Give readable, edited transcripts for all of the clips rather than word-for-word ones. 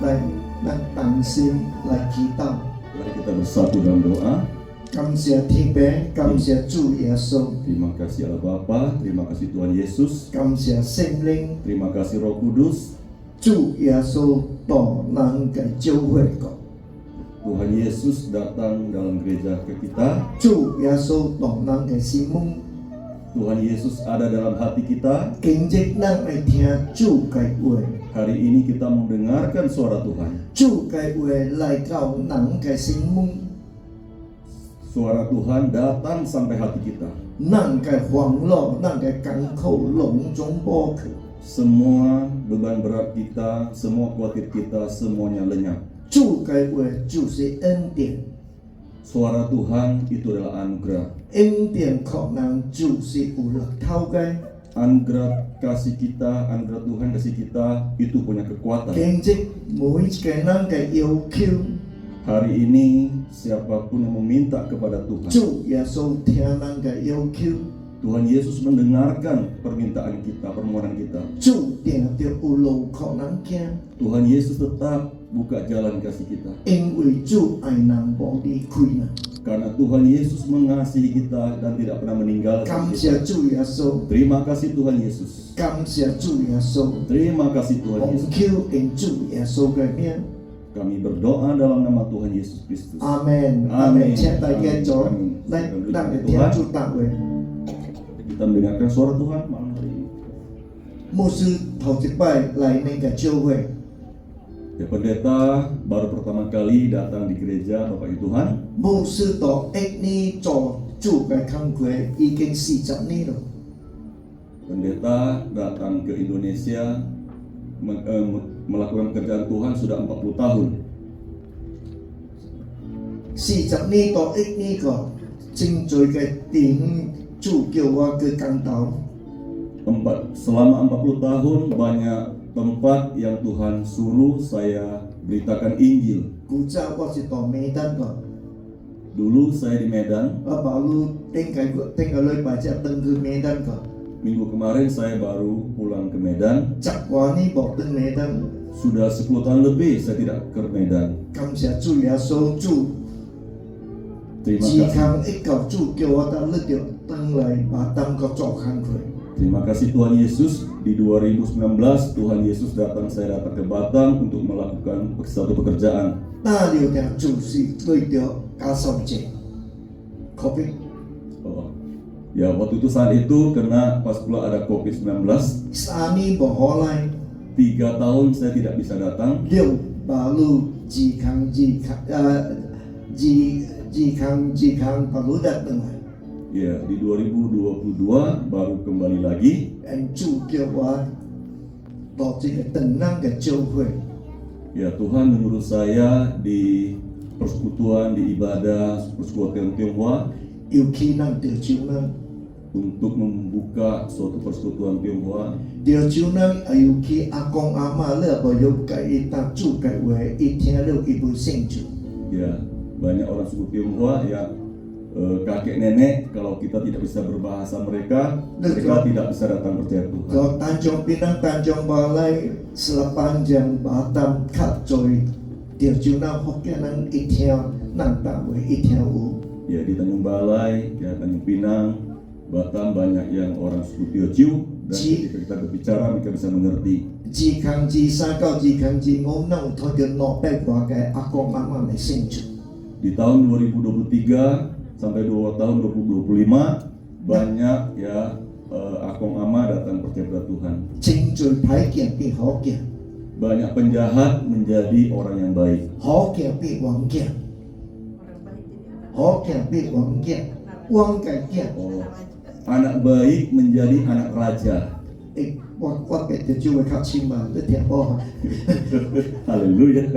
来，咱同心来祈祷。 Mari kita bersatu dalam doa. 感謝天父，感謝主耶穌， Terima kasih Allah Bapa, terima kasih Tuhan Yesus, 感謝聖靈， terima kasih Roh Kudus. 主耶穌到咱嘅教會個， Tuhan Yesus datang dalam gereja ke kita. 主耶穌到咱嘅心門。 Tuhan Yesus ada dalam hati kita. 今日咱愛聽主嘅話， Hari ini kita mendengarkan suara Tuhan. 主嘅話來到咱嘅心門， Suara Tuhan datang sampai hati kita. 咱嘅歡樂，咱嘅艱苦攏總無去。 Semua beban berat kita, semua khawatir kita, semuanya lenyap. 主嘅話就是恩典， Suara Tuhan itu adalah anugerah. 恩典給咱就是有力頭嘅。 Anugerah kasih kita, anugerah Tuhan kasih kita itu punya kekuatan. 今日每一個咱嘅要求， Hari ini siapapun yang meminta kepada Tuhan, 主耶穌聽咱嘅要求， Tuhan Yesus mendengarkan permintaan kita, permohonan kita. 主定着有路給咱行， Tuhan Yesus tetap buka jalan kasih kita. 因為主愛咱無離開咱。 Karena Tuhan Yesus mengasihi kita dan tidak pernah meninggalkan 感 kita. 謝主耶穌， Terima kasih Tuhan Yesus. 感謝主耶穌， Terima kasih Tuhan 奉 Yesus. 求因主耶穌嘅名， Kami berdoa dalam nama Tuhan Yesus Kristus. 阿門，阿門。 Amin. 請大家坐， Amin. 來，咱嚟聽主答話。 Kita mendengarkan suara Tuhan malam hari ini. 牧師頭一擺來那個教會， Ya, pendeta baru pertama kali datang di gereja Bapak Ibu Tuhan. 牧師到一年做主嘅工作已經40年了。 Pendeta datang ke Indonesia melakukan pekerjaan Tuhan sudah 40 tahun. 40年到一年個，真多嘅弟兄主叫我去講道， Selama 40 tahun banyak tempat yang Tuhan suruh saya beritakan Injil. 古早我是到美丹個， Dulu saya di Medan, 我保路頂個禮拜才登去美丹個， minggu kemarin saya baru pulang ke Medan. 10多年無登美丹， Sudah 10 tahun lebih saya tidak ke Medan. 感謝主耶穌主， Terima 時 kasih. 間一到主叫我到你就登來把當個做工課。 Terima kasih Tuhan Yesus. Di 2019 Tuhan Yesus datang, saya datang ke Batam untuk melakukan satu pekerjaan. 那了條就是對着加上節，COVID Oh. Ya, waktu itu saat itu kena pas pula ada COVID-19. 3年無可來， 3 tahun saya tidak bisa datang. 六把路自強把路得登來， Ya, di 2022 baru kembali lagi. 主叫我到這個等人嘅教會， Ya, Tuhan menyuruh saya di persekutuan, di ibadah persekutuan Tionghoa 要去咱潮州人， untuk membuka suatu persekutuan Tionghoa. 潮州人也要去阿公阿媽咧，無要解伊當主嘅話，伊聽了伊會信主。 Ya, banyak orang suku Tionghoa yang kakek nenek kalau kita tidak bisa berbahasa mereka tidak bisa datang percaya Tuhan. 個單張邊人單張馬來，selepanjang Batam 較多潮州人、福建人一聽，咱大會一聽有。 Ya, di Tanjung Balai, ya, Tanjung Pinang, Batam banyak yang orang suku Teochew dan ketika kita berbicara mereka bisa mengerti. 自強自三到自強自五，咱有睇到600多個阿公阿媽來信主。 Di tahun 2023 sampai tahun 2025 banyak ya akong ama datang percaya pada Tuhan. 真多歹行變好行， Banyak penjahat menjadi orang yang baik. 好行變王行，好行變王行，王嘅行。 Oh, anak baik menjadi anak raja. 我嘅潮州話較深嘛，你聽無？ Haleluya.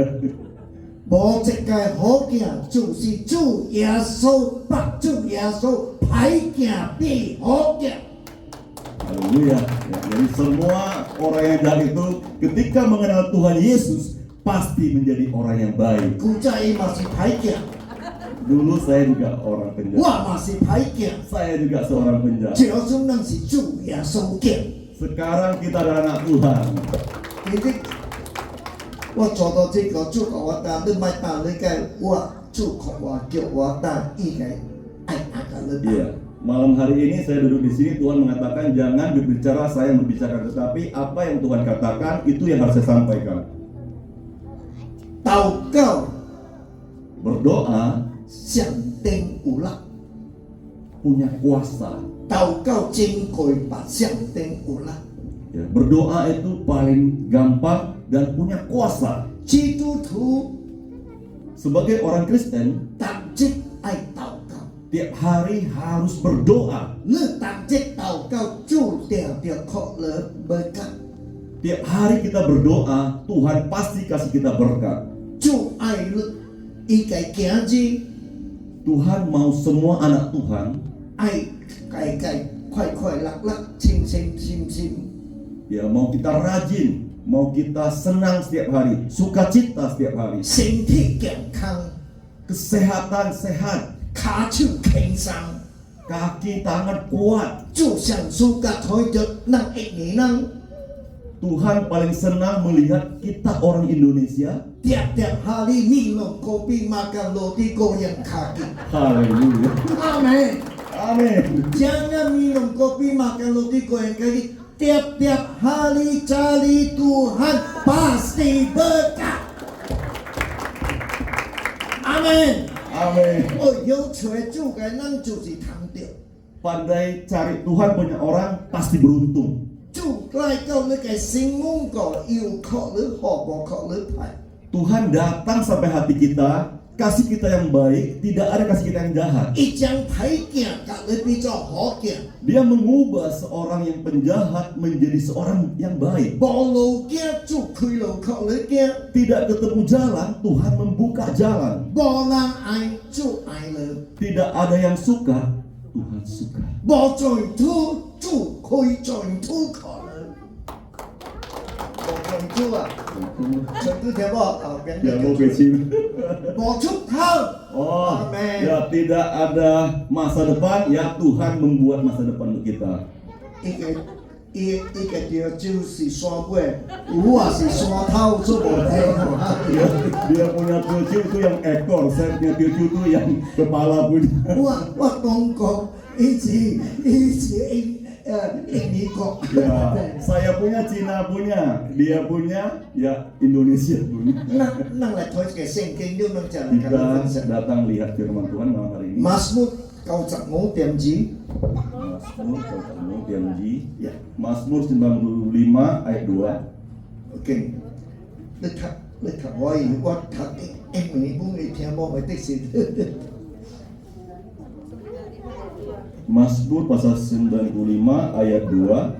無一個好行，就是主耶穌，把主耶穌歹行變好行。 Haleluya. Ya, jadi semua orang yang jahat itu ketika mengenal Tuhan Yesus pasti menjadi orang yang baik. 古早伊嘛是歹行， Dulu saya juga orang 我 penjahat. 嘛是歹行， Saya juga seorang penjahat. 就算咱是主耶穌行。 Sekarang kita adalah anak Tuhan. 你啲我做到这个主给我打，你莫打你个我主给我叫我打，伊个爱打个你打。 Iya, malam hari ini saya duduk di sini, Tuhan mengatakan jangan berbicara saya yang berbicara, tetapi apa yang Tuhan katakan itu yang harus saya sampaikan. 祷告 Berdoa 上顶有力， punya kuasa. 祷告珍贵把上顶有力。 Ya, berdoa itu paling gampang dan punya kuasa. 基督徒 Sebagai orang Kristen, 当即爱祷告， tiap hari harus berdoa. 你当即祷告注定着可能berkat。 Tiap hari kita berdoa, Tuhan pasti kasih kita berkat. 主爱你，伊个行子 Tuhan mau semua anak Tuhan 爱改改快快乐乐，清清心心。 ya mau kita rajin, mau kita senang setiap hari, sukacita setiap hari, 身体健康， kesehatan sehat, 骹手轻松， kaki tangan kuat. 就像暑假睇着咱一年人， Tuhan paling senang melihat kita orang Indonesia. 点点下里米弄高比马干落地高人卡紧。 Haleluya. 阿妹， Amin. jangan minum kopi makan roti goreng kaki. Tiap-tiap hari cari Tuhan pasti berkat. Amin. Amin. 我有吹主嘅，咱就是通着。 Pandai cari Tuhan punya orang pasti beruntung. 主來到你嘅心門個，要確你好無確你歹。 Tuhan datang sampai hati kita, kasih kita yang baik, tidak ada kasih kita yang jahat. 一將歹行，甲你變做好行。 Dia mengubah seorang yang penjahat menjadi seorang yang baik. 無路行，主開路確你行。 Tidak ketemu jalan, Tuhan membuka jalan. 無人愛，主愛你。 Tidak ada yang suka, Tuhan suka. 無前途，主開前途可能。無前途啊！前途聽無？後邊 Ya, 呢 mau kecil. 無出口。 Oh, Amin. ya tidak ada masa depan, ya Tuhan membuat masa depan untuk kita. 伊個條酒是山尾，我是山頭，做無聽。 Dia punya tujuh itu yang ekor, saya punya tujuh itu yang kepala punya. 我中國，伊是印尼國。 Ya, saya punya Cina punya, dia punya ya Indonesia punya. 咱來睇個聖經，要咱就嚟 Kita 分享。 datang lihat firman Tuhan malam hari ini. Mazmur 95:2. Mazmur, janji. Ya. Mazmur 95 ayat 2. OK，你讀我語，我讀英文本你聽無咪的是。 Mazmur pasal 95 ayat 2.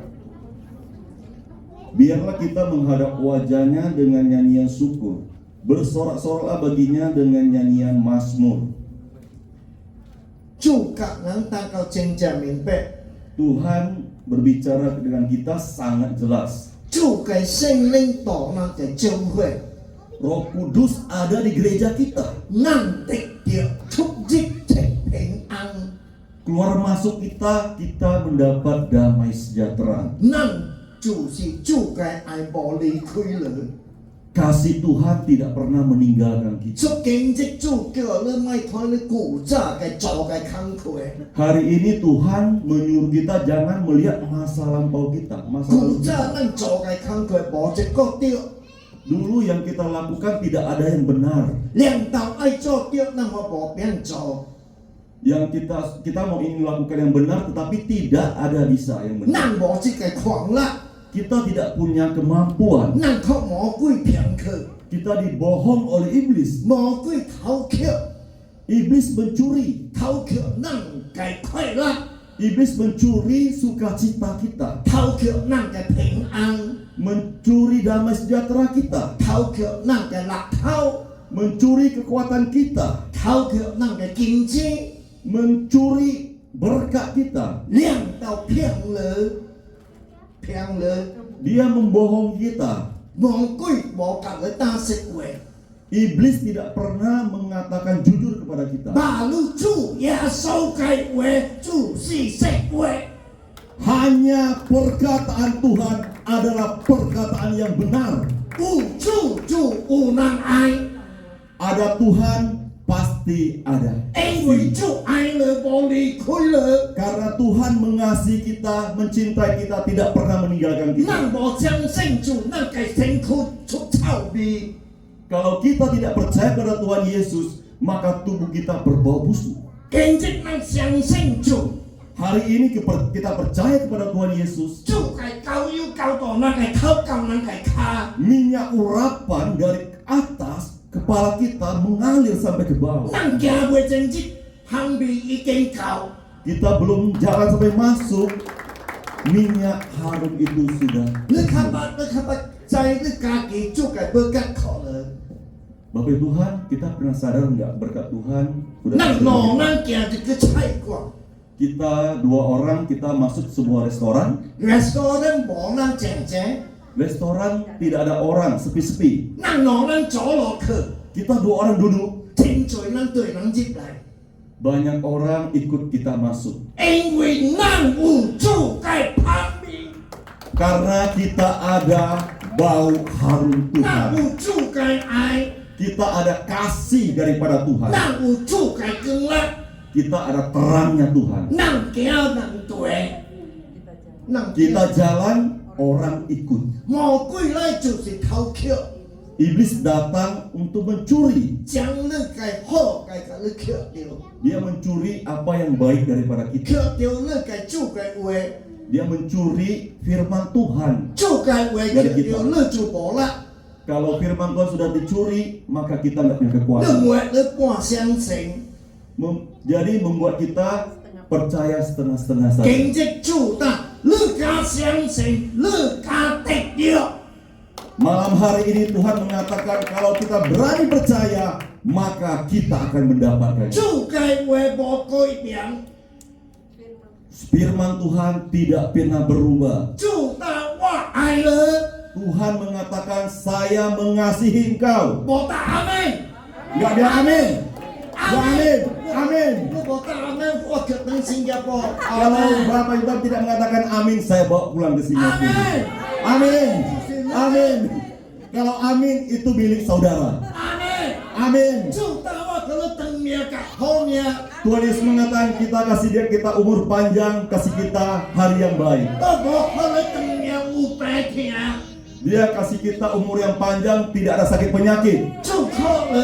Biarlah kita menghadap wajahnya dengan nyanyian syukur, bersorak-soraklah baginya dengan nyanyian mazmur. 主甲人禱告真正明白， Tuhan berbicara dengan kita sangat jelas. 主嘅聖靈導咱嘅教會， Roh Kudus ada di gereja kita. 咱得着出入平平安。 Keluar masuk kita mendapat damai sejahtera. 咱就是主嘅愛無離開你。 Kasih Tuhan tidak pernah meninggalkan kita. 出經濟主叫你咪睇你古早嘅做嘅工課， Hari ini Tuhan menyuruh kita jangan melihat masa lampau kita, masa 古 lalu 早 kita. 咱做嘅工課無一個對， Dulu yang kita lakukan tidak ada yang benar. 領導愛做對，咱我無變做。 Yang kita mau ingin lakukan yang benar, tetapi tidak ada bisa yang benar. 咱無即個狂力， Kita tidak punya kemampuan. 咱靠魔鬼騙去， Kita dibohong oleh iblis. 魔鬼偷竊， Iblis mencuri. 偷竊咱嘅快樂， Iblis mencuri sukacita kita, 偷竊咱嘅平安， mencuri damai sejahtera kita, 偷竊咱嘅樂透， mencuri kekuatan kita, 偷竊咱嘅金錢， mencuri berkat kita. 領導騙你。 騙你， Dia membohong kita. 魔鬼無甲你打實話， Iblis tidak pernah mengatakan jujur kepada kita. 馬路主耶穌嘅話就是實話， Hanya perkataan Tuhan adalah perkataan yang benar. Uju ju unang ai. Ada Tuhan, pasti ada. Ju ai le boli kui le. Karena Tuhan mengasihi kita, mencintai kita, tidak pernah meninggalkan kita. Nang bo jiang seng ju nang kai seng ku chu chao bi. Kalau kita tidak percaya pada Tuhan Yesus, maka tubuh kita berbau busuk. Genjik nang xiang seng ju. Hari ini kita percaya kepada Tuhan Yesus. Ju kai kau yu kau to nang kai kau nang kai ka. Minyak urapan dari atas kepala kita mengalir sampai ke bawah. Nang kia bue genjik hang bi iken kau. Kita belum jalan sampai masuk, minyak harum itu sudah. Le kapat zai le kaki ju kai berkat kau le. Bapak Tuhan, kita pernah sadar nggak berkat Tuhan? Udah Nang ada. no nang kia de ke cai guang. Kita 2 orang kita masuk sebuah restoran. Restoran bo nang jeng jeng. Restoran tidak ada orang, sepi-sepi. Nang no nang zhou lo ke. Kita 2 orang duduk. Ting zui nang dui nang jip lai. Banyak orang ikut kita masuk. 因为咱有主在旁边， Karena kita ada bau harum 咱 Tuhan. 有主在爱， Kita ada kasih daripada Tuhan. 咱有主在光力， Kita ada terangnya Tuhan. 咱行咱对，咱 Kita jalan, orang ikut. 魔鬼来就是偷捡， Iblis datang untuk mencuri. 将你该好该甲你捡着， Dia mencuri apa yang baik daripada 捡 kita. 着你该主该话， Dia mencuri firman Tuhan. 主该话捡着你就无力， Kalau firman Tuhan sudah dicuri, maka kita nggak punya 你 kekuatan. 话你半相信， Jadi membuat kita percaya setengah-setengah saja. 经济主大，你敢相信，你敢得着。 Malam hari ini Tuhan mengatakan kalau kita berani percaya, maka kita akan mendapatkan. 主该话无改变， Firman Tuhan tidak pernah berubah. 主答我爱你， Tuhan mengatakan saya mengasihi engkau. 无答阿妹， Enggak dia amin. Enggak amin. Amin. 我无答阿妹，我决定新加坡。 Kalau Bapak Ibu tidak mengatakan amin, saya bawa pulang ke 阿 Singapura. 妹， Amin. Amin. Kalau amin itu milik saudara. 阿妹， Amin. 主答我给你长命甲好命， Tuhan Yesus mengatakan kita kasih dia kita umur panjang, kasih kita hari yang baik. 我无给你长命有病痛， Dia kasih kita umur yang panjang, tidak ada sakit penyakit. 主可你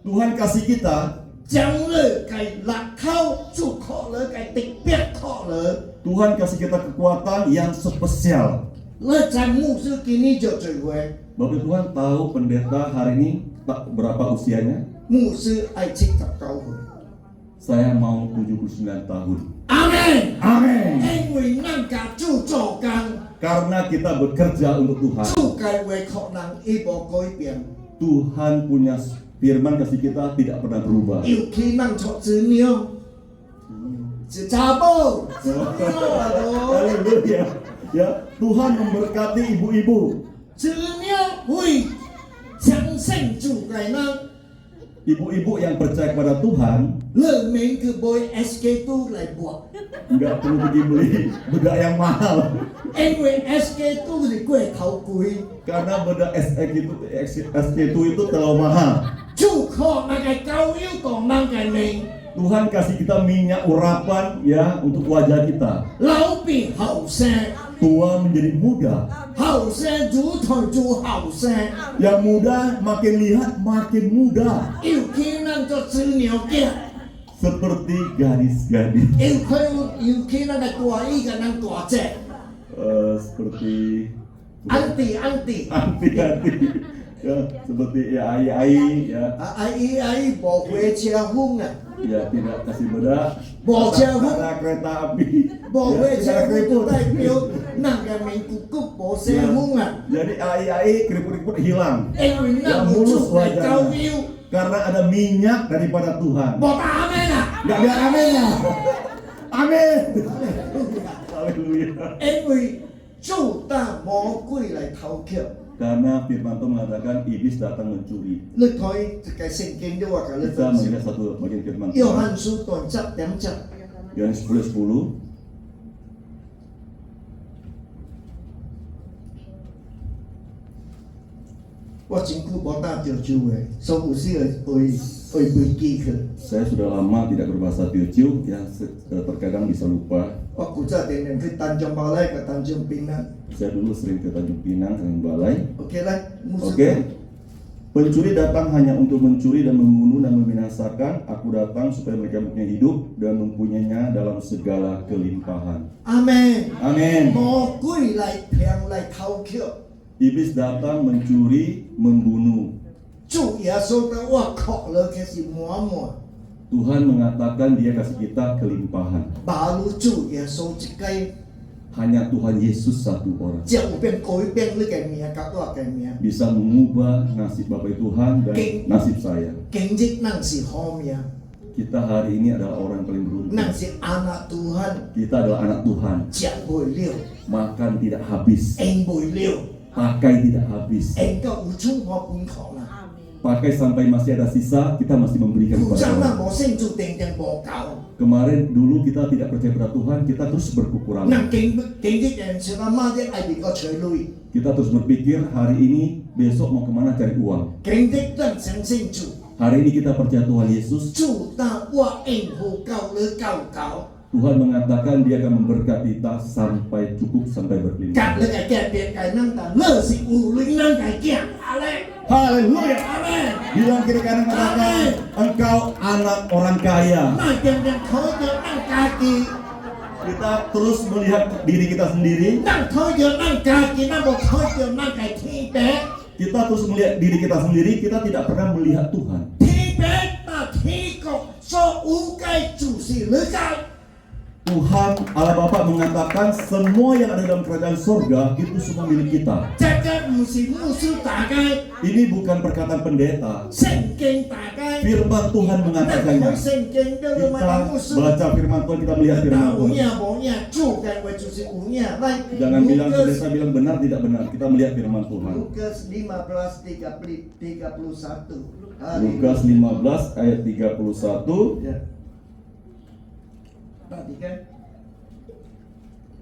Tuhan kasih kita, 将你该力口，主可你该特别可你。 Tuhan kasih kita kekuatan yang spesial. 你在牧师今年就聚会， Bapak Tuhan tahu pendeta hari ini tak berapa usianya? 牧师爱79岁。 Saya mau 79 tahun. 阿妹。 Amin. 因為咱甲主做工， Karena kita bekerja untuk Tuhan. 主該話確人伊無改變， Tuhan punya firman kasih kita tidak pernah berubah. 尤其咱出子女，是查某，子女Haleluya. Ya, Tuhan memberkati ibu-ibu. 子女會相信主該咱， Ibu-ibu yang percaya kepada Tuhan 你免去買 SK2 來抹， nggak perlu pergi beli bedak yang mahal. 因為 SK2 是過頭貴， Karena bedak SK2 itu terlalu mahal. 主靠那個教育同咱個命， Tuhan kasih kita minyak urapan ya untuk wajah kita. 老變後生， Tua menjadi muda. 後生主台做後生， Yang muda makin lihat makin muda. 尤其咱做子女嘅。 Seperti gadis-gadis. 尤其咱個大姨甲咱大姐， Seperti 安迪， anti-anti. Ya, seperti ya ai-ai ya. 阿姨無火車風啊， Ya tidak kasih bedak. Bawa jauh. Ada kereta api. 無火 Ya, 車 tidak 風 keriput. 就代表咱個民國國無車風啊， Jadi ai-ai keriput-keriput hilang 因為咱有主來教育， karena ada minyak daripada Tuhan. 無答阿妹啊， Enggak biar amin ya. Amin. Haleluya. 因為主打魔鬼來偷竊， Karena firman Tuhan mengatakan iblis datang mencuri. 你睇一個聖經都話甲你 Kita 分 melihat 享， satu bagian firman 約 Tuhan. 翰書段集點集， Yohanes 10:10. 我真久无打潮州的，所以有时会飞机去。 Saya sudah lama tidak berbahasa Teochew, ya terkadang bisa lupa. 我古早常常去丹江包来个丹江槟榔。 Saya dulu sering ke Tanjung Pinang, Tanjung Balai. OK 来，牧师。 Oke. Pencuri datang hanya untuk mencuri dan membunuh dan membinasakan. Aku datang supaya mereka mempunyai hidup dan mempunyainya dalam segala kelimpahan. 阿門。 Amin. 魔鬼來騙來偷竊， Iblis datang mencuri, membunuh. 主耶穌的我哭了，開始滿滿。 Tuhan mengatakan Dia kasih kita kelimpahan. baru 主耶穌一個， Hanya Tuhan Yesus satu orang 就有變改變你嘅命，甲我嘅命。 bisa mengubah nasib Bapak Tuhan dan nasib saya. 今日咱是好命， Kita hari ini adalah orang yang paling beruntung. 咱是anak Tuhan， Kita adalah anak Tuhan. 食袂了， Makan tidak habis, 用袂了， pakai tidak habis. 用到有充好本口啦。 Pakai sampai masih ada sisa, kita masih memberikan 古 kepada 早 orang. 咱無信主，定定無夠。 Kemarin dulu kita tidak percaya pada Tuhan, kita terus berkekurangan. 咱今日人像阿媽啲愛邊個找女， Kita terus berpikir hari ini, besok mau kemana cari uang. 今日咱相信主， Hari ini kita percaya Tuhan Yesus. 主但我應付夠了夠。 Tuhan mengatakan Dia akan memberkati kita sampai cukup, sampai 隔 berlimpah. 你嘅嘅別嘅咱但樂是有靈咱嘅囝，阿咧， Haleluya. 阿咧， Bilang kiri kanan katakan, engkau anak orang kaya. 咱定定睇到咱家己， Kita terus melihat diri kita sendiri. 咱睇到咱家己，咱無睇到咱嘅天父， Kita terus melihat diri kita sendiri. Kita tidak pernah melihat Tuhan. 天父那天國所有嘅就是你嘅。 Tuhan Allah Bapa mengatakan semua yang ada dalam kerajaan surga itu semua milik kita. 這個唔是牧師大嘅， Ini bukan perkataan pendeta. 聖經大嘅， Firman Tuhan 咱睇 mengatakannya. 聖經都要問 Kita 牧師。 baca firman Tuhan, kita melihat 但 firman 有 Tuhan. 影無影，主嘅話就是有影。來 Jangan bilang pendeta bilang benar tidak benar. Kita melihat firman Tuhan. Lukas 15:31. Lukas 15 ayat 31. Ya. Perhatikan.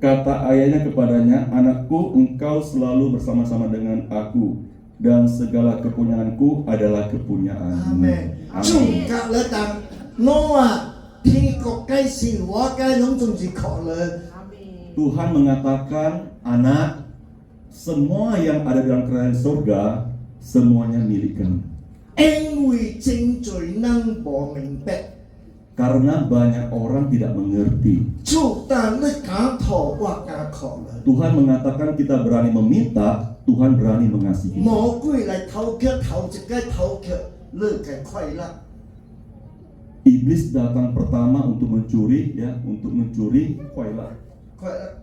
Kata ayahnya kepadanya, anakku, engkau selalu bersama-sama dengan aku, dan segala kepunyaanku adalah kepunyaanmu. Amen. Chủ các lỡ tăng Noah thì có cái gì hóa cái nông trong gì khó lỡ. Tuhan mengatakan, anak, semua yang ada dalam kerajaan surga, semuanya milik kamu. Anh vì chính trời năng bỏ mình bệ. Karena banyak orang tidak mengerti. Chủ ta lỡ cá thổ hóa cá khó lỡ. Tuhan mengatakan kita berani meminta, Tuhan berani mengasihi.魔鬼來偷卻偷一個偷卻lỡ cái khoai lạc. Iblis datang pertama untuk mencuri, ya, untuk mencuri khailat. Khoai lạc.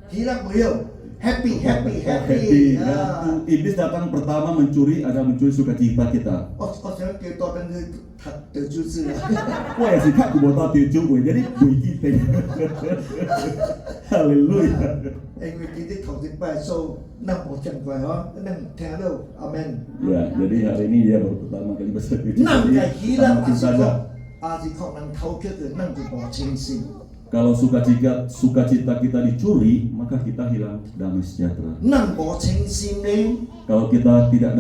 Hí lạc mới hiểu. Happy. Happy. Ya. Iblis datang pertama mencuri adalah mencuri sukacita kita. Tôi sẽ kêu tôiเป็นngười thật từ chú sư. Wah ya sih kak, gue bawa tujuh gue jadi gue kita. Haleluya. Anh vì cái thầu dịch bài sâu năm một chẳng phải đó, năm theo đâu. Amen. Ya, jadi hari ini dia baru pertama kali besar tujuh. Năm cái hí lạc Amatin saja. à gì không năng thấu kết từ năm từ bỏ chính sinh. Kalau sukacita kita dicuri, maka kita hilang damai sejahtera. Năm bỏ chính sinh lên, Kalau kita tidak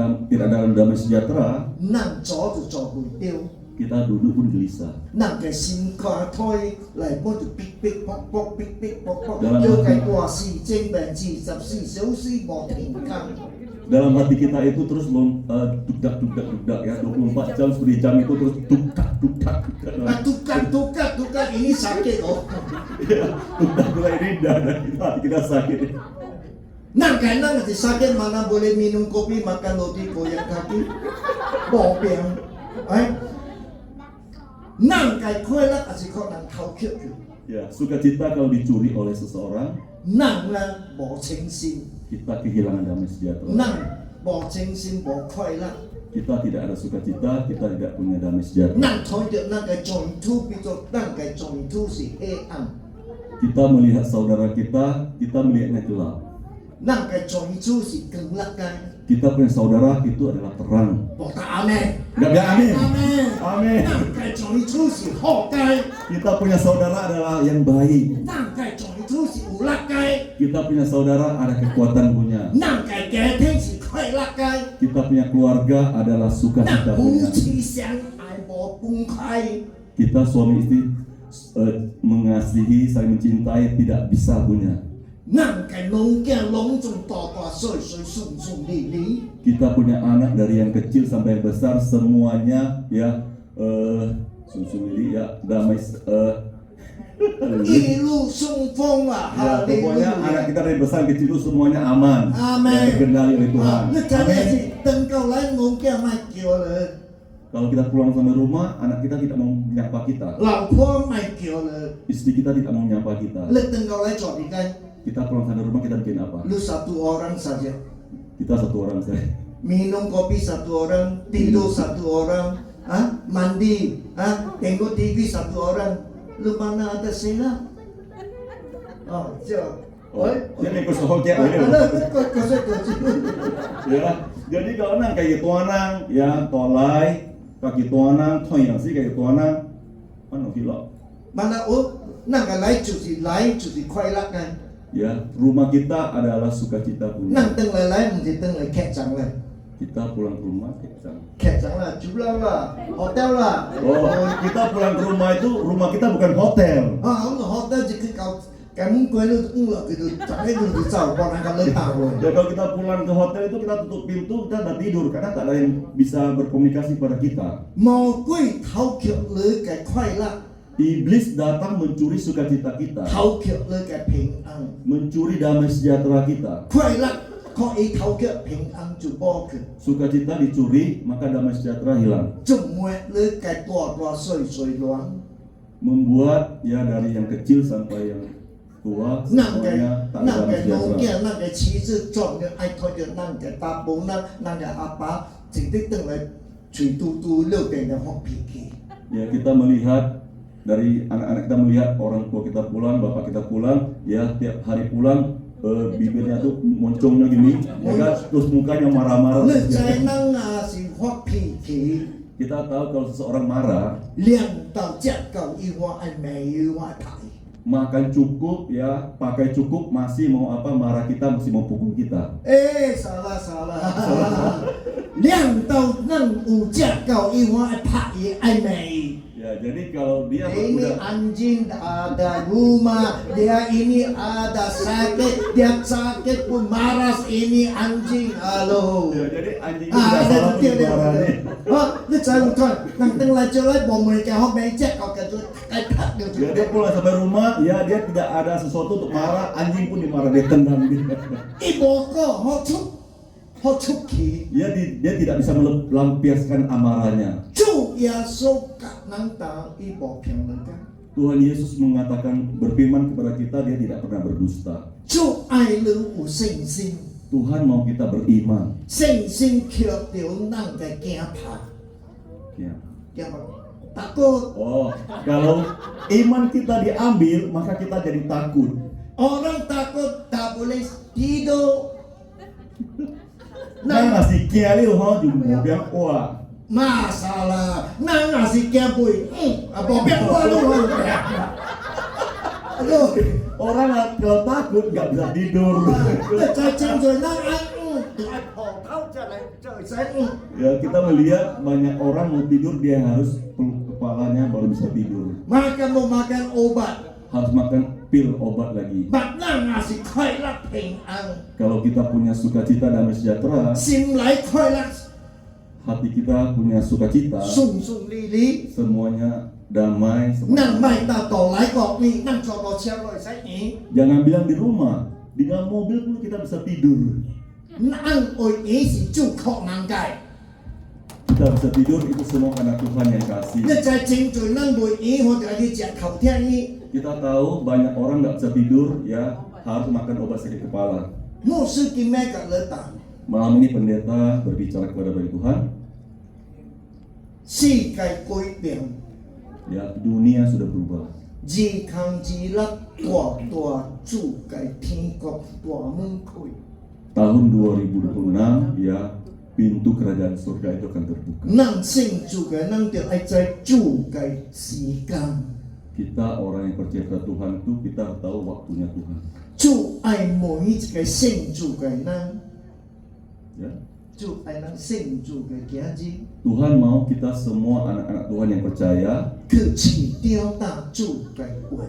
dalam damai sejahtera, năm chó từ chó bùi tiêu. kita duduk pun gelisah. Năm cái sinh qua thôi lại muốn từ bích bóc. Dalam Đưa hati- cái quả xì trên bèn xì sập xì xấu xì bỏ thành căng. Dalam hati kita itu terus dugdak ya, 24 jam, 10 jam itu terus dugdak. Tukar ini sakit oh. Ya, dugdak ini dada kita, hati kita sakit. Nang nanti sakit mana boleh minum kopi makan roti goyang kaki. Bỏ biển. Ấy. Nang cái khoai lạc là có năng thấu kết. Ya, sukacita kalau dicuri oleh seseorang, Nang là bỏ chính sinh. kita kehilangan damai sejahtera. Nang bỏ chính sinh bỏ khoai lạc. Kita tidak ada sukacita, kita tidak punya damai sejahtera. Nang thôi được nang cái tròn thu bị cho nang cái tròn thu si hệ âm. Kita melihat saudara kita melihatnya gelap. Nang cái tròn thu si cứng lạc cái. Kita punya saudara itu adalah terang. Bỏ ta amen. Enggak ya, amin. Amen. Amin. Nang cái tròn thu si họ cái. Kita punya saudara adalah yang baik. Nang cái tròn thu si u lạc cái. Kita punya saudara ada kekuatan punya. Nang cái kẻ thế si khoai 快乐嘅， Kita punya keluarga adalah 那 sukacita 夫 punya. 妻相愛無分開， Kita suami istri mengasihi, saling mencintai, tidak bisa punya. 咱嘅農囝攏總大大細細順順利利， Kita punya anak dari yang kecil sampai yang besar semuanya ya sunsuli ya damai 一路順風啊！ ya, 哈利路 pokoknya anak 亞！ kita dari besar kecil itu semuanya aman Amin. dan terkendali oleh Tuhan. 你真係是等到嚟農囝咪叫你， Kalau kita pulang sampai rumah, anak kita tidak mau menyapa kita, 老婆咪叫你， istri kita tidak mau menyapa kita. 你等到嚟做啲嘅， Kita pulang sampai rumah kita bikin apa? 你satu orang saja. Kita satu orang saja. Minum kopi satu orang, tidur satu orang, mandi, tengok TV satu orang. Lu mana ada senang? Oh, Jadi ikut sohoknya ya. Jadi kalau nang kayak gitu anang ya tolai kaki tuanang toyang sih kayak tuanang mana kilo Mana nang lai cuci快乐kan? ya rumah kita adalah sukacita punya. Nang teng lai mesti teng lai kek jang lai. Kita pulang ke rumah kita. Kek jang lah, julang lah, hotel lah. Oh, kita pulang ke rumah itu rumah kita bukan hotel. Hotel jika kau kamu kau itu gitu, jangan itu jauh, orang akan letak. Ya kalau kita pulang ke hotel itu kita tutup pintu, kita udah tidur karena tak ada yang bisa berkomunikasi pada kita. 魔鬼偷卻你嘅快樂， Iblis datang mencuri sukacita kita, 偷卻你嘅平安。 mencuri damai sejahtera kita. 快樂可以偷卻平安就冇佢， Sukacita dicuri, maka damai sejahtera hilang. 就沒你嘅大大細細亂。 Membuat ya dari yang kecil sampai yang tua 那 semuanya 個 tak 那 ada 個 damai 農 sejahtera. 嘅那個妻子裝嘅愛拖着那個大寶那個阿爸，直接等來嘴嘟嘟溜定嘅發脾氣。 Ya kita melihat dari anak-anak kita melihat orang tua kita pulang, bapak kita pulang, ya tiap hari pulang bibirnya tuh moncongnya gini, ya kan? Terus mukanya marah-marah. 你在能啊是發脾氣， Kita tahu kalau seseorang marah 兩到隻狗一話係未話睇。 makan cukup ya pakai cukup masih mau apa marah kita masih mau pukul kita. salah. 兩到能有隻狗一話係拍嘢係未？ Ya jadi kalau dia Ini udah anjing ada rumah, dia ini ada sakit, dia sakit pun marah ini anjing, halo. ya jadi anjing itu udah Ada salah dia penyebarannya. Ini jangan kan, nanti lagi mau mereka hok becek kau kata kayak Ya dia pulang sampai rumah, ya dia tidak ada sesuatu untuk marah, anjing pun dimarah, dia tendang dia. Ibu kau hok cuki, Dia tidak bisa melampiaskan amarahnya. cu ya suka nantang ibu piang Tuhan Yesus mengatakan berfirman kepada kita, dia tidak pernah berdusta. cu ai lu u sinh sinh, Tuhan mau kita beriman. sinh sinh kêu tiểu nang cái kia pa, Ya. dia takut. Oh, kalau iman kita diambil, maka kita jadi takut. Orang takut tak boleh tidur. Nah, ngasih kiali ho jumbo biang kuah. Masalah, ngasih kebui, apa biar lu? Aduh, Orang kalau takut nggak bisa tidur. cacing rồi tahu jalan saya. Ya kita melihat banyak orang mau tidur dia harus peluk kepalanya baru bisa tidur. Maka mau makan obat, Harus makan pil obat lagi. bakna ngasih khairat平安, Kalau kita punya sukacita damai sejahtera, 心來快樂, hati kita punya sukacita, 順順利利, semuanya damai. nang Semuanya. mai ta tổ lái cọp đi, nang cho nó treo rồi sách ý, Jangan bilang di rumah, di dalam mobil pun kita bisa tidur. nang ôi ý chỉ chủ khổ nang cài. Kita bisa tidur itu semua karena Tuhan yang kasih. Nhất trái chính rồi năng bồi ý hoặc là đi chẹt khẩu theo ý. Kita tahu banyak orang nggak bisa tidur, ya harus makan obat sakit kepala. Một sư kim mê cả lỡ tảng. Malam ini pendeta berbicara kepada banyak Tuhan. Si cái cối biển. Ya dunia sudah berubah. Di khang di lắc tỏa tỏa chủ cái thiên cọp tỏa mông khôi. Tahun 2026 ya pintu kerajaan surga itu akan terbuka. Năng sinh chủ cái năng tiểu ai trái chủ cái xí cam. Kita orang yang percaya pada Tuhan itu kita tahu waktunya Tuhan. Chủ ai mỗi cái sinh chủ cái năng. Ya, 主爱咱信主嘅囝子， Tuhan mau kita semua anak-anak Tuhan yang percaya 去市场打主嘅话，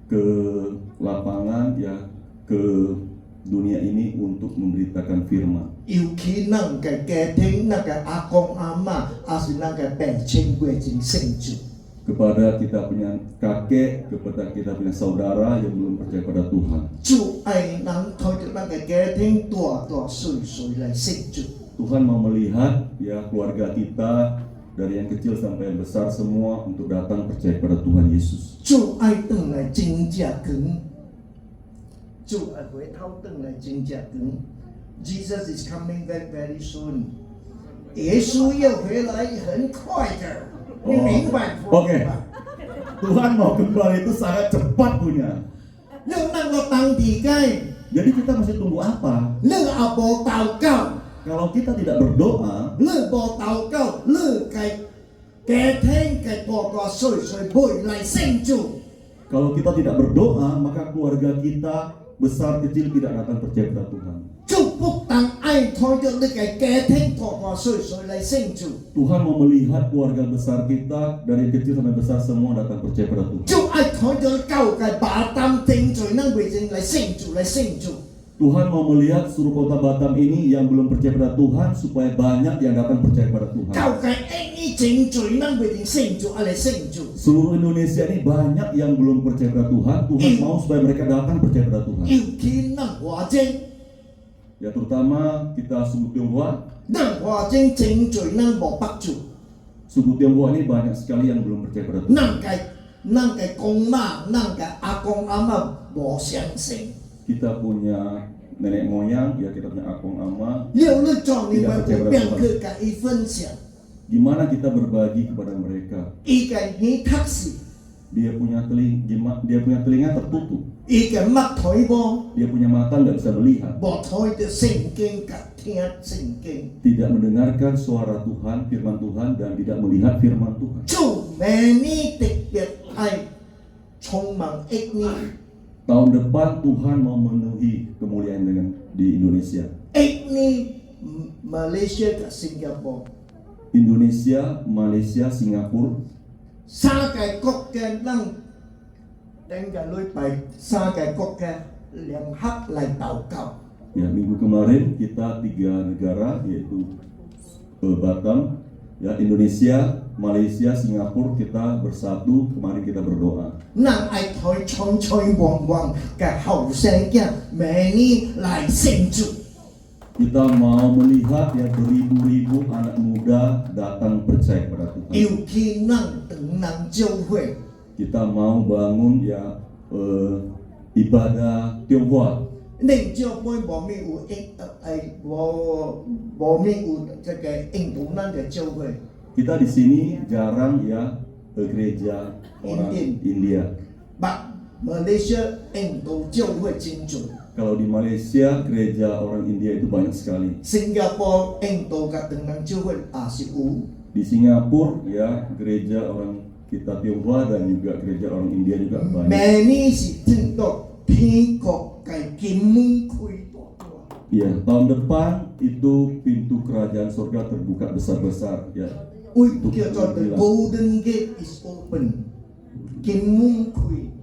ke lapangan ya, ke dunia ini untuk memberitakan firman. 尤其咱嘅家庭，咱嘅阿公阿嬷，还是咱嘅病亲过真信主。 Kepada kita punya kakek, kepada kita punya saudara yang belum percaya pada Tuhan. 主爱咱推着咱嘅家庭大大岁岁来信主。 Tuhan mau melihat ya keluarga kita dari yang kecil sampai yang besar semua untuk datang percaya pada Tuhan Yesus. 主爱转来真正光，主爱回头转来真正光。Jesus is coming back very soon。耶稣要回来很快的，你明白不？ Oke. Tuhan mau kembali itu sangat cepat punya. 你能够当地界， Jadi kita masih tunggu apa? 你也无祷告， Kalau kita tidak berdoa, 你无祷告，你嘅家庭嘅大大岁岁未来信主。 kalau kita tidak berdoa, maka keluarga kita besar kecil tidak datang percaya pada Tuhan. 主不但爱推着你嘅家庭大大岁岁来信主。 Tuhan mau melihat keluarga besar kita dari kecil sampai besar semua datang percaya pada Tuhan. 就愛睇到教界把擔定罪能為正嚟聖主嚟聖主。 Tuhan mau melihat seluruh kota Batam ini yang belum percaya pada Tuhan supaya banyak yang datang percaya pada Tuhan. 教界呢正罪能為正聖主嚟聖主。 Seluruh Indonesia ini banyak yang belum percaya pada Tuhan. Tuhan mau supaya mereka datang percaya pada Tuhan. 要見能華正， Ya terutama kita suku Tionghoa. 能華正正罪能無北主， Suku Tionghoa ini banyak sekali yang belum percaya pada Tuhan. 能嘅公媽，能嘅阿公阿媽無相信。 Kita punya nenek moyang, ya kita punya akong ama. 要你做你們有邊去甲伊分享， Gimana kita berbagi kepada mereka? 伊嘅耳讀是， Dia punya telinga tertutup. 伊嘅目睇無， Dia punya mata nggak bisa melihat. 無睇到聖經甲聽聖經。 Tidak mendengarkan suara Tuhan, firman Tuhan, dan tidak melihat firman Tuhan. 主明年特別愛充滿益你。 Tahun depan Tuhan mau memenuhi kemuliaan dengan di Indonesia. 益你Malaysia 及新加坡 Indonesia, Malaysia, Singapura, 三個國家能頂個禮拜三個國家聯合嚟禱告。 ya minggu kemarin kita 3 negara yaitu Batam, ya Indonesia, Malaysia, Singapura kita bersatu. Kemarin kita berdoa. 能愛台吹吹旺旺嘅後生仔明年嚟聖主。 Kita mau melihat ya beribu-ribu anak muda datang percaya kepada Tuhan. 尤其能等能教會， Kita mau bangun ya ibadah Tionghoa. 你教會無咩有無咩有這個印度人嘅教會。 Kita di sini jarang ya gereja orang India. But Malaysia Indo教會真多， Kalau di Malaysia gereja orang India itu banyak sekali. 新加坡Indo 甲唐人教會也是有。 Di Singapura ya gereja orang kita Tionghoa dan juga gereja orang India juga banyak. 明年是聽到天國嘅金門開大大。 Ya, tahun depan itu pintu kerajaan surga terbuka besar-besar ya. 為叫做 The Golden Gate is open，金門開，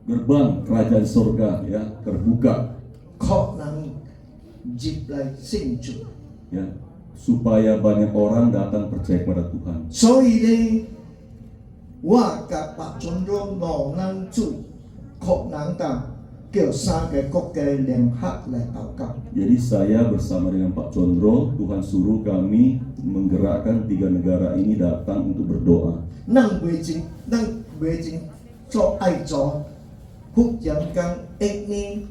Gerbang kerajaan surga ya terbuka 可能入嚟聖主。 ya supaya banyak orang datang percaya kepada Tuhan. 所以咧，我甲白尊咗羅能主，可能得叫三個國家聯合嚟禱告。 Jadi saya bersama dengan Pak Condro, Tuhan suruh kami menggerakkan 3 negara ini datang untuk berdoa. 咱袂真做愛做，福音講益你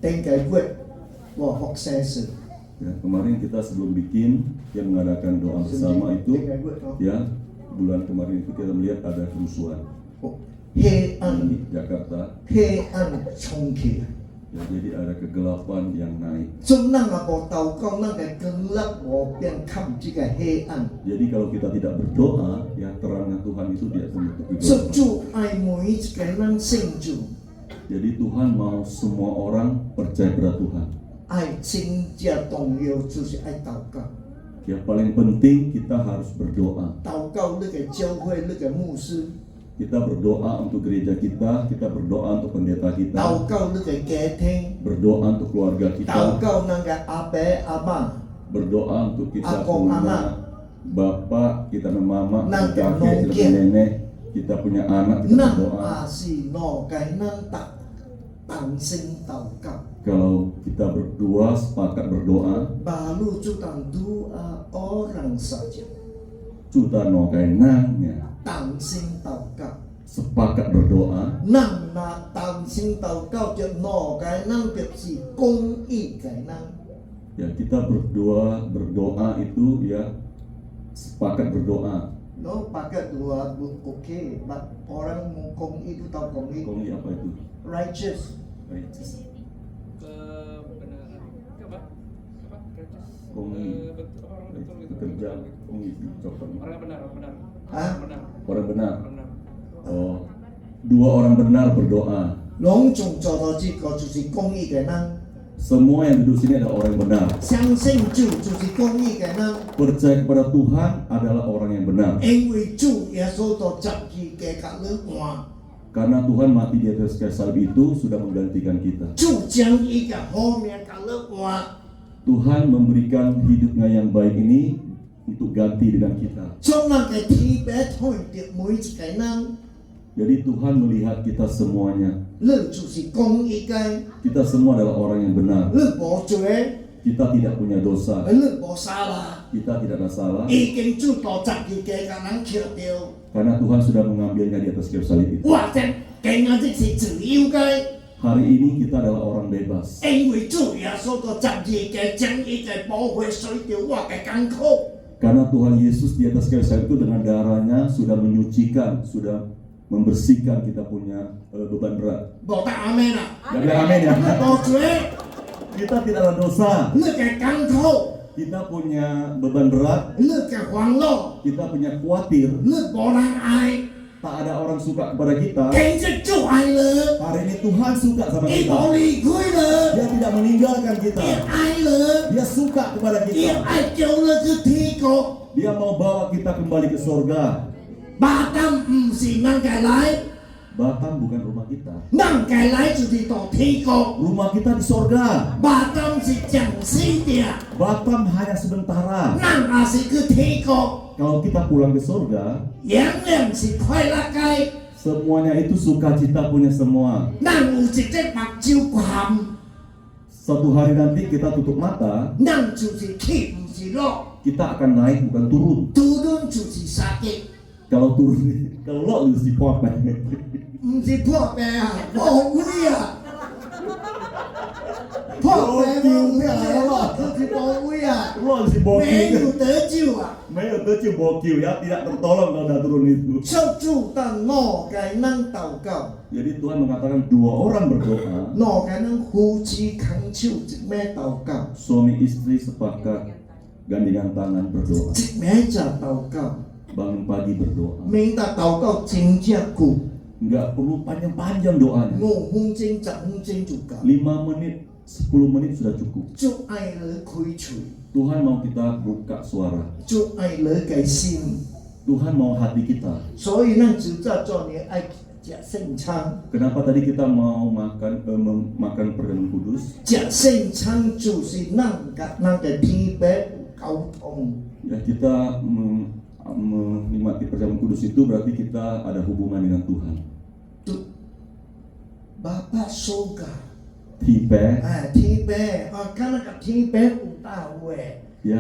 定解決和學生事， Ya, kemarin kita sebelum bikin yang mengadakan doa bersama itu, 定解決咯。 ya bulan kemarin itu kita melihat ada kerusuhan 黑暗 di Jakarta. 黑暗衝起來， Ya, jadi ada kegelapan yang naik. 所以咱也無禱告，咱嘅光力無變冚這個黑暗。 Jadi kalau kita tidak berdoa, ya terangnya Tuhan itu dia akan menutupi 所以 kegelapan. 主愛每一個人信主， Jadi Tuhan mau semua orang percaya pada Tuhan. 爱真正重要就是爱祷告。 Yang paling penting kita harus berdoa. 祷告那个教会那个牧师， Kita berdoa untuk gereja kita berdoa untuk pendeta 祷 kita, 告那个家庭， berdoa untuk keluarga 祷 kita, 告那个阿伯阿妈， berdoa untuk kita Akong, punya anak. bapak, kita punya mama, Nang kita kakek, kita nongkian. punya nenek, kita punya anak, kita 咱 berdoa. 也是哪该咱同心祷告， Kalau kita berdua sepakat berdoa, baru kita doa orang saja， kita nongkainannya 同心祷告。 sepakat berdoa. 咱若同心祷告，就哪该咱就是公益该咱。 Ya kita berdoa itu ya sepakat berdoa. Lo pakai dua oke, orang mau公益 itu tahu 公益 Kongli apa itu? righteous. Righteous. Kebenaran apa Kongli. betul gitu. Kerja kongli coba. Orang benar Hah? Orang benar. benar Oh, dua orang benar berdoa. 拢总做到这个就是公益给咱， Semua yang duduk sini adalah orang yang benar. 相信主就是公益给咱， Percaya kepada Tuhan adalah orang yang benar. 因为主耶稣都十字架甲你换， Karena Tuhan mati di atas kayu salib itu sudah menggantikan kita. 主将伊个好命甲你换， Tuhan memberikan hidupnya yang baik ini untuk ganti dengan kita. 将咱个天白看着每一个人， Jadi Tuhan melihat kita semuanya. 你就是公益个， Kita semua adalah orang yang benar. 你无罪， Kita tidak punya dosa. 你无杀啦， Kita tidak ada salah. 已经主都十字架甲咱扣掉。 Karena Tuhan sudah mengambilnya di atas kayu salib itu. 我这今日即是自由嘅， Hari ini kita adalah orang bebas. 因為主耶穌個十字架將伊嘅寶血洗掉我嘅艱苦。 Karena Tuhan Yesus di atas kayu salib itu dengan darahnya sudah menyucikan, sudah membersihkan kita punya beban berat. 無得阿們啦， Gak bilang amin ya. 無罪， Kita tidak ada dosa. 你嘅艱苦， Kita punya beban berat. 你嘅煩惱， Kita punya khawatir. 你無人愛， Tak ada orang suka kepada kita. 其實主愛你， Hari ini Tuhan suka sama 伊 kita. 無離開你， Dia tidak meninggalkan 伊 kita. 愛你， Dia suka kepada 伊 kita. 愛叫你去天國。 Dia mau bawa kita kembali ke surga. 巴丹唔是咱嘅來， Batam bukan rumah kita. 咱嘅來就是到天國。 Rumah kita di surga. 巴丹是將死嘅， Batam hanya sementara. 咱也是去天國。 Kalau kita pulang ke surga, 樣樣是快樂嘅， semuanya itu sukacita punya semua. 咱有一隻目睭含， Suatu hari nanti kita tutup mata, 咱就是起唔是落， kita akan naik bukan turun. durun就是殺擊， Kalau turun, kalau lo lu si puak 唔是破病啊，無位啊，破病無位啊，就是無位啊， lo si 沒 bokil. 有得救啊， Mayo tuh bokil ya, tidak tertolong kalau udah turun itu. 求主但我嘅咱禱告， Jadi Tuhan mengatakan dua orang berdoa, 我嘅咱夫妻牽手一咩禱告， suami istri sepakat gandengan tangan berdoa, 一咩就禱告， bangun pagi berdoa. 免得禱告真正久。 Nggak perlu panjang-panjang doanya. 5分鐘、10分鐘就夠。 5 menit, 10 menit sudah cukup. 主愛你開嘴， Tuhan mau kita buka suara. 主愛你嘅心， Tuhan mau hati kita. 所以咱就在做你愛食聖餐。 Kenapa tadi kita mau makan perjamuan kudus? 食聖餐就是咱嘅天父溝通。 Ya kita menikmati perjamuan kudus itu berarti kita ada hubungan dengan Tuhan. 爸蘇格， Tipe, 天父，看那個天父有大會， ya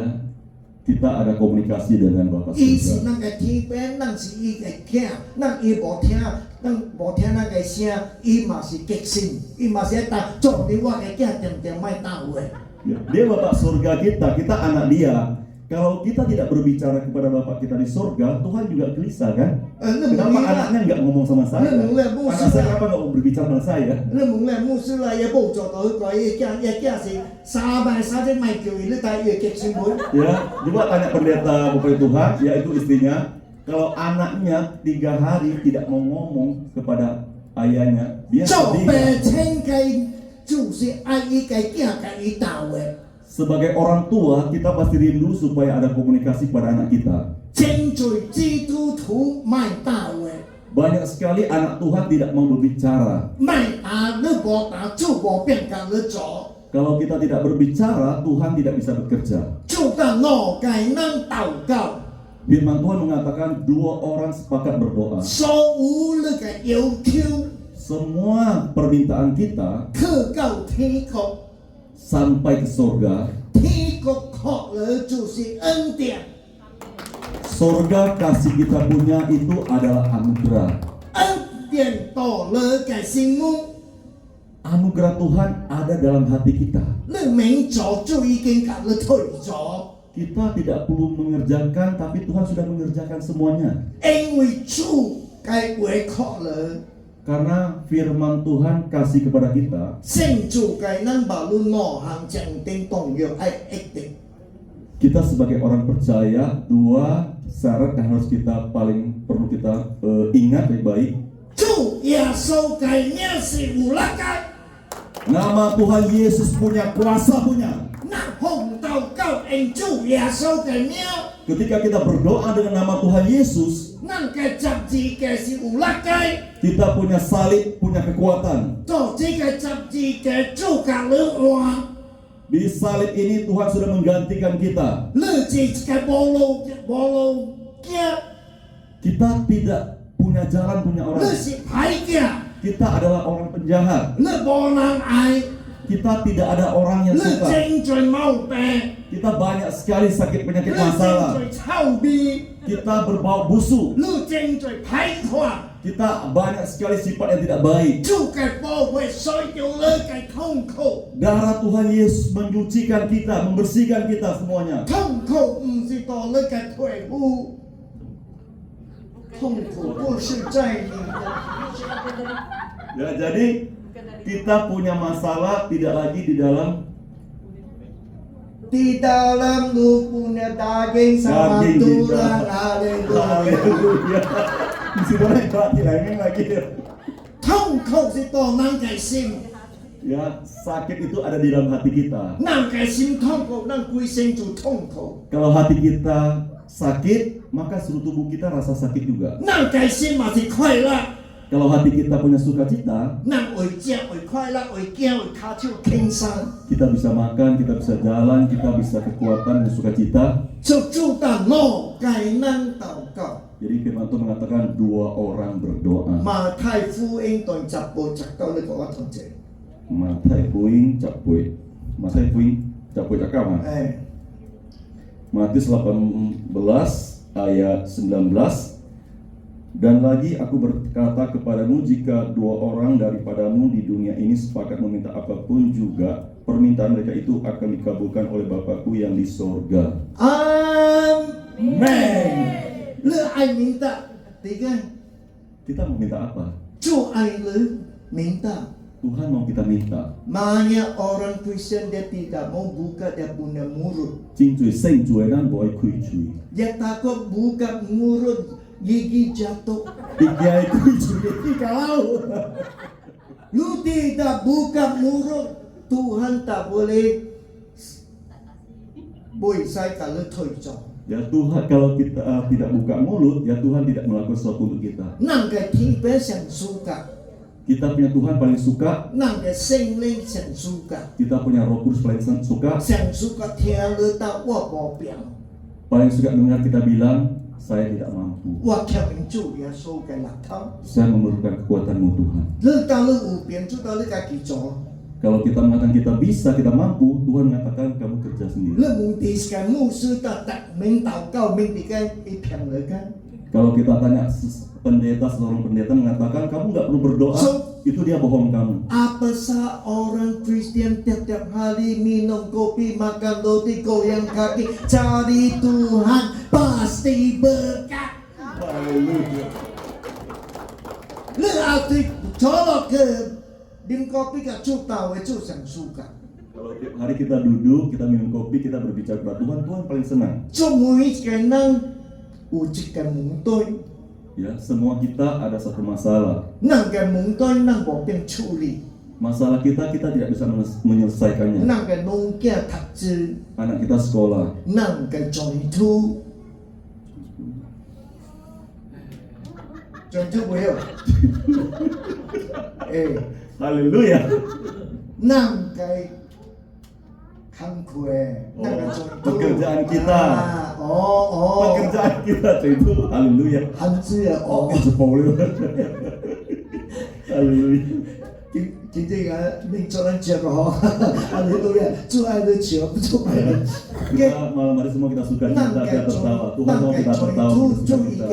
kita ada komunikasi dengan Bapa 伊是 surga. 咱嘅天父，咱是伊嘅囝，咱伊無聽，咱無聽咱嘅聲，伊嘛是激心，伊嘛是打做你我嘅囝，定賣大會。 Ya, dia Bapak surga kita anak dia. Kalau kita tidak berbicara kepada Bapak kita di surga, Tuhan juga gelisah kan? Kenapa anaknya nggak ngomong sama saya? Anak saya kenapa nggak mau berbicara sama saya? 你問咧牧師啦，也冇做到佢伊囝是3隻賣叫伊，你睇伊激心會。 Ya, coba tanya pendeta Bapak Tuhan, yaitu istrinya, kalau anaknya 3 hari tidak mau ngomong kepada ayahnya, dia 做 sedih. 白青雞，做就是爱伊家囝家伊斗的。 Sebagai orang tua, kita pasti rindu supaya ada komunikasi pada anak kita. 真侪基督徒卖斗的， Banyak sekali anak Tuhan tidak mau berbicara. 卖你无打主无变甲你做， Kalau kita tidak berbicara, Tuhan tidak bisa bekerja. 主当我该咱祷告， Firman Tuhan mengatakan 2 orang sepakat berdoa. 所有你嘅要求， Semua permintaan kita 去到天国， sampai ke surga. 天国确了就是恩典， Surga kasih kita punya itu adalah anugerah. 恩典到了嘅心目， Anugerah Tuhan ada dalam hati kita. 你明做就已經甲你退咗， Kita tidak perlu mengerjakan, tapi Tuhan sudah mengerjakan semuanya. 因為主嘅話確了。 Karena firman Tuhan kasih kepada kita, 聖主嘅咱把路挪行將定動搖係一定。 kita sebagai orang percaya 2 syarat yang harus kita paling perlu kita ingat baik-baik. 主耶穌嘅名是有力嘅， Nama Tuhan Yesus punya kuasa punya. 那奉禱告因主耶穌嘅名， Ketika kita berdoa dengan nama Tuhan Yesus, 咱嘅十字架是有力嘅， kita punya salib, punya kekuatan. 做這個十字架主甲你換， Di salib ini Tuhan sudah menggantikan kita. 你是個無路行， Kita tidak punya jalan, punya 你 orang. 是歹行， Kita adalah orang penjahat. 你無人愛， Kita tidak ada orang yang 你 suka. 真侪毛病， Kita banyak sekali sakit 你 penyakit 真 masalah. 侪臭味， Kita berbau busuk. 你真侪歹看。 Kita banyak sekali sifat yang tidak baik. 主嘅寶血洗掉你嘅痛苦， Darah Tuhan Yesus menyucikan kita, membersihkan kita semuanya. 痛苦唔是到你嘅腿部，痛苦不是在你的。 Ya, jadi kita punya masalah tidak lagi di dalam Di dalam lu punya daging sama Daging kita. tulang, haleluya. Haleluya. Mesti boleh berarti lain lagi. 痛苦是到咱嘅心， Ya, sakit itu ada di dalam hati kita. 咱嘅心痛苦，咱規身就痛苦。 Kalau hati kita sakit, maka seluruh tubuh kita rasa sakit juga. 咱嘅心嘛是快樂， Kalau hati kita punya sukacita, 咱為食為快樂為驚為骹手輕鬆， kita bisa makan, kita bisa jalan, kita bisa kekuatan dan sukacita. 就主當我該咱禱告。 Jadi firman Tuhan mengatakan 2 orang berdoa. 馬太福音第10部19你講我同志， Mata'i puing capui. Mata'i puing capui cakap mah. Matius 18 ayat 19. Dan lagi aku berkata kepadamu, jika 2 orang daripadamu di dunia ini sepakat meminta apapun juga, permintaan mereka itu akan dikabulkan oleh Bapakku yang di sorga. Amen。你愛明白，第個， Kita meminta apa? 主愛你明白。 Tuhan mau kita minta. Banyak orang Kristen dia tidak mau buka dia punya mulut. Cincuy seng cuenan boy kui cuy. Dia takut buka mulut gigi jatuh. Ikiai kui cuy kalau. Lu tidak buka mulut, Tuhan tak boleh boy saya kalau terjauh. Ya Tuhan, kalau kita tidak buka mulut, ya Tuhan tidak melakukan sesuatu untuk kita. 那个天父想suka， Kita punya Tuhan paling suka, 那个聖靈想suka， kita punya Roh Kudus paling suka, 想suka聽得到我無病， paling suka dengar kita bilang, saya tidak mampu. 我靠民主耶穌嘅力頭。 Saya memerlukan kekuatanmu Tuhan. 你當你有病，主到你家己做。 Kalau kita mengatakan kita bisa, kita mampu, Tuhan mengatakan kamu kerja 你 sendiri. 問題是個牧師到特明禱告，明啲嘅一片嚟嘅。 Kalau kita tanya pendeta, seorang pendeta mengatakan kamu nggak perlu berdoa, itu dia bohong kamu. Apa sah orang Kristen tiap-tiap hari minum kopi, makan roti, goyang kaki, cari Tuhan pasti berkat. Haleluya. Lu arti colok ke minum kopi gak tahu itu yang suka. Kalau tiap hari kita duduk, kita minum kopi, kita berbicara kepada Tuhan, Tuhan paling senang. Semua kenang ujikan mungtoy, Ya, semua kita ada satu masalah. nang kan mungtoy nang bopeng curi. Masalah kita tidak bisa menyelesaikannya. 咱嘅老囝讀書， Anak kita sekolah, 咱嘅財土，財土沒有？誒， haleluya. 咱嘅工課，咱嘅財土。 Pekerjaan kita. 哦， Pekerjaan kita itu, haleluya. 閒資啊，哦。 Jepol. Haleluya. 今天啊，你做人講哦，哈利路亞，主愛的求不出來。 Kita malam hari semua kita suka cita, kita tertawa. Tuhan mau kita tertawa, kita suka cita.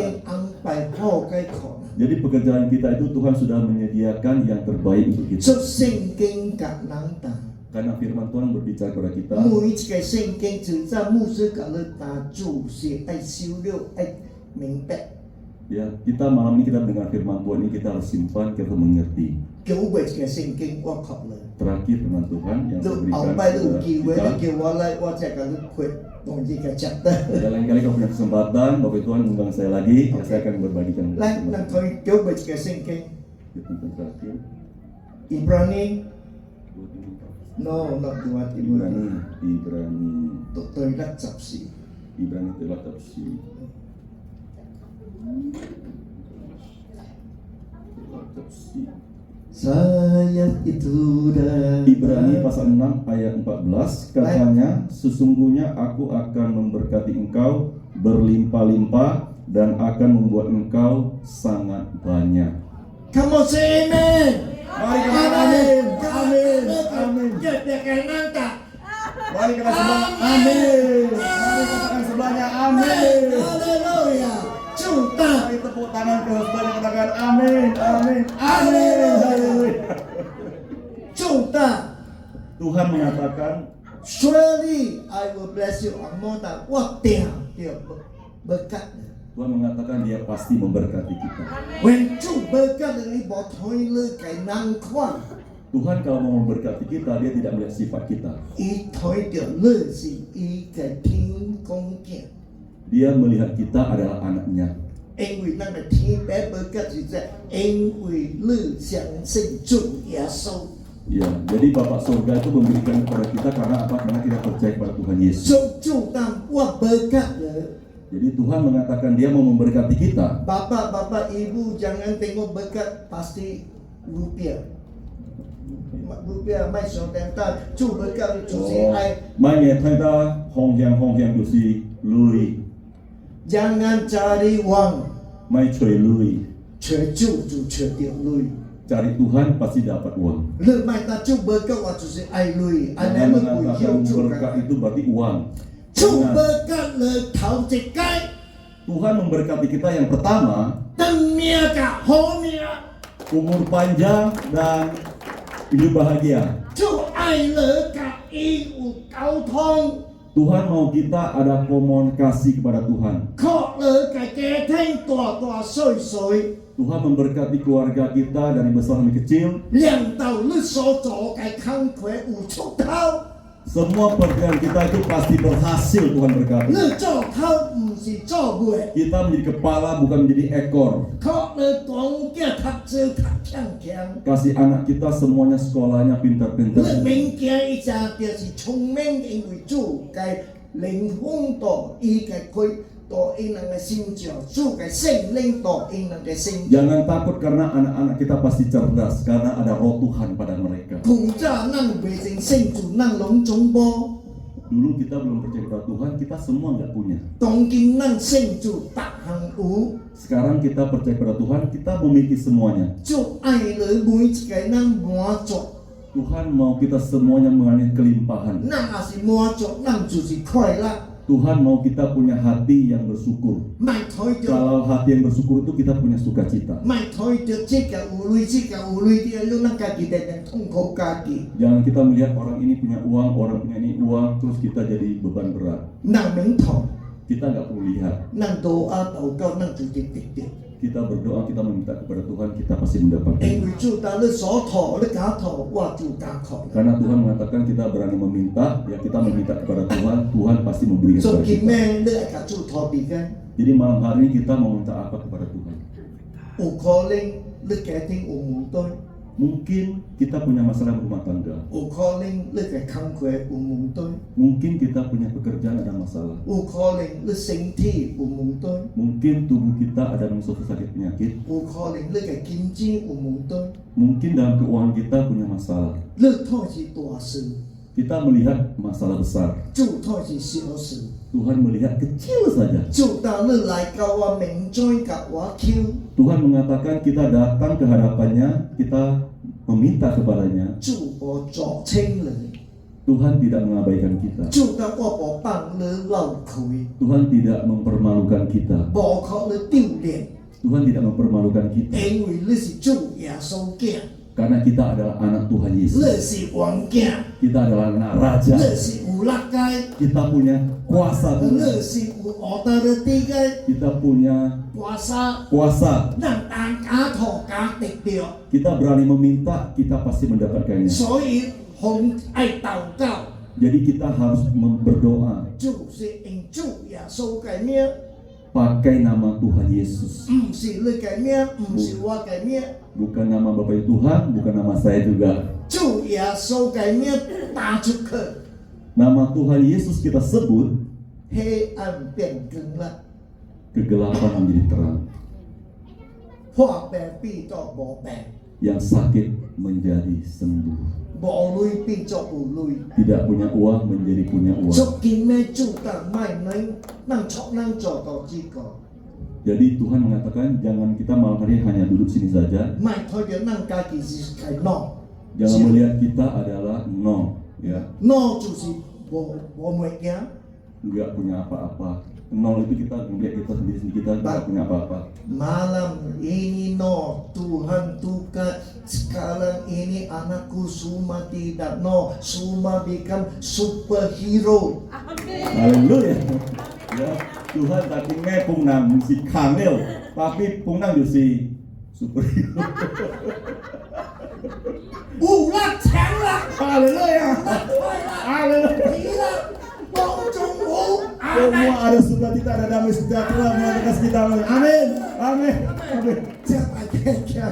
Jadi pekerjaan kita itu Tuhan sudah menyediakan yang terbaik untuk kita. Karena firman Tuhan berbicara kepada kita. Ya, kita malam ini kita dengar firman Tuhan ini kita harus simpan, kita harus mengerti. Terakhir firman Tuhan yang diberikan kepada kita. Dan lain kali kalau punya kesempatan, Bapak Tuhan undang saya lagi, ya saya akan berbagikan. Terakhir. Ibrani, no, not Ibrani. Ibrani. Toilet Tapsi. Ibrani telah tafsir. Saya itu dah. Ibrani pasal 6 ayat 14 katanya, sesungguhnya aku akan memberkati engkau berlimpah-limpah dan akan membuat engkau sangat banyak. Come on, say amen. Mari kita amin. Amin. Amin. Mari kita semua amin. Mari katakan sebelahnya amin. Haleluya. Cinta. Mari tepuk tangan ke sebelahnya, katakan amin. Amin. Amin. Haleluya. Cinta. Tuhan mengatakan, Surely I will bless you. Amoda. Wah, dia berkat. Tuhan mengatakan dia pasti memberkati kita. When Chủ berkat dari botoi le kai nang kuang. Tuhan kalau mau memberkati kita, dia tidak melihat sifat kita. I toi dia le si i kai ting kong kian. Dia melihat kita adalah anaknya. Anh vì năng là thiên bé berkat gì vậy? Anh vì lư xiang sinh chủ Yesus. Ya, jadi Bapak Surga itu memberikan kepada kita karena apa? Karena kita percaya kepada Tuhan Yesus. Chủ tam wah berkat le. Jadi Tuhan mengatakan dia mau memberkati kita. Bapak ibu jangan tengok berkat pasti rupiah. Rupiah mai sống tiền ta, chủ berkat chủ si ai. Mai nghe thấy ta hong hiang của si lui. Jangan cari uang, Mai cuy lui. cari chủ dia lui. Cari Tuhan pasti dapat uang. Le mai ta chủ berkat wa chủ si ai lui. Anda Jangan mau mengatakan hiu berkat itu berarti uang. chủ Jangan. berkat le thảo chỉ cái. Tuhan memberkati kita yang pertama, Tân mia cả hố mia. umur panjang dan hidup bahagia. Chủ ai le cả y u cao thông. Tuhan mau kita ada komunikasi kepada Tuhan. Khó le cả kế thanh tòa sôi sôi. Tuhan memberkati keluarga kita dari besar sampai kecil. Liang tàu le so chỗ cái khăn khỏe u chúc thao. Semua pekerjaan kita itu pasti berhasil, Tuhan berkati. Le cho thao si cho bùi. Kita menjadi kepala bukan menjadi ekor. Khó le tuang kia thạc sư thạc kiang kiang. Kasih anak kita semuanya sekolahnya pintar-pintar. Le minh kia y cha tia si thông minh in vì chủ cái linh hồn tổ y cái khối tổ in là cái sinh chiều chủ cái sinh linh tổ in là cái sinh. Jangan takut karena anak-anak kita pasti cerdas karena ada roh Tuhan pada mereka. Cùng cha năng về sinh sinh chủ năng lống chống bó. Dulu kita belum percaya kepada Tuhan, kita semua nggak punya. Tông kinh năng sinh chủ tạc hàng ú. Sekarang kita percaya kepada Tuhan, kita memiliki semuanya. Chủ ai lỡ mũi cái năng mua chọc. Tuhan mau kita semuanya mengalami kelimpahan. Năng à si mua chọc năng chủ si khoai lạc. Tuhan mau kita punya hati yang bersyukur. Mày thôi được. Kalau hati yang bersyukur itu kita punya sukacita. Mày thôi được chiếc cả ủ lui thì lúc năng cả kỳ đẹp thông khổ cả kỳ. Jangan kita melihat orang ini punya uang, orang punya ini uang, terus kita jadi beban berat. Năng miếng thọ. Kita nggak perlu lihat. Năng đồ á tàu cao năng chủ tịch tịch tịch. Kita berdoa, kita meminta kepada Tuhan, kita pasti mendapatkan. Anh vì chủ ta lỡ xó thọ, lỡ cá thọ, qua chủ cá thọ. Karena Tuhan mengatakan kita berani meminta, ya kita meminta kepada Tuhan, Tuhan pasti memberikan So kepada kì kita. mẹ lỡ cả chủ thọ bị cái. Jadi malam hari ini kita mau minta apa kepada Tuhan? Ủ khó lên, lỡ kẻ thanh ủ mù tôi. Mungkin kita punya masalah rumah tangga. 有可能你嘅工作有問題， Mungkin kita punya pekerjaan ada masalah. 有可能你身體有問題， Mungkin tubuh kita ada suatu sakit penyakit. 有可能你嘅經濟有問題， Mungkin dalam keuangan kita punya masalah. 你睇是大事， Kita melihat masalah besar. 就睇是小事。 Tuhan melihat kecil saja. 就當你來到我面前甲我求， Tuhan mengatakan kita datang ke hadapannya, kita meminta kepadanya. 就無作清你， Tuhan tidak mengabaikan kita. 就當我無幫你漏開， Tuhan tidak mempermalukan kita. 無可你丟臉， Tuhan tidak mempermalukan kita. 因為你是主耶穌囝， Karena kita adalah anak Tuhan 你 Yesus. 是王囝， Kita adalah anak raja. 你是有力嘅， Kita punya kuasa 你 Tuhan. 是有authority嘅， Kita punya 關沙 kuasa. 讓大家托家得着， Kita berani meminta, kita pasti mendapatkannya. 所以奉愛禱告， Jadi kita harus berdoa 就是用主耶穌嘅名。 pakai nama Tuhan Yesus. 唔是你嘅名，唔是我嘅名， Bukan nama Bapak Tuhan, bukan nama saya juga. 主耶穌嘅名打出去， Nama Tuhan Yesus kita sebut, 黑暗變光啦， kegelapan menjadi terang. 破病變作無病， Yang sakit menjadi sembuh. 無淚變作有淚。 Tidak punya uang menjadi punya uang. 足見咩主但賣能錯能做到這個， Jadi Tuhan mengatakan jangan kita malam hari hanya duduk sini saja. 賣推嘅能家己是係孬， Jangan melihat kita adalah nol, ya, 孬就是無物件， nggak punya apa-apa. Nol itu kita melihat kita sendiri kita nggak punya apa-apa. Malam ini Tuhan tukar sekarang ini anakku semua tidak semua become superhero. Haleluya. Ya, Tuhan tak nghe pung nang si khang leo, tapi pung nang si superhero. 武力強啦， Haleluya. 快啦， Haleluya. 起啦，幫中武，阿 Semua ada sukacita, ada damai sejahtera, mengatas kita. Amin. Amin. Amin. 這大家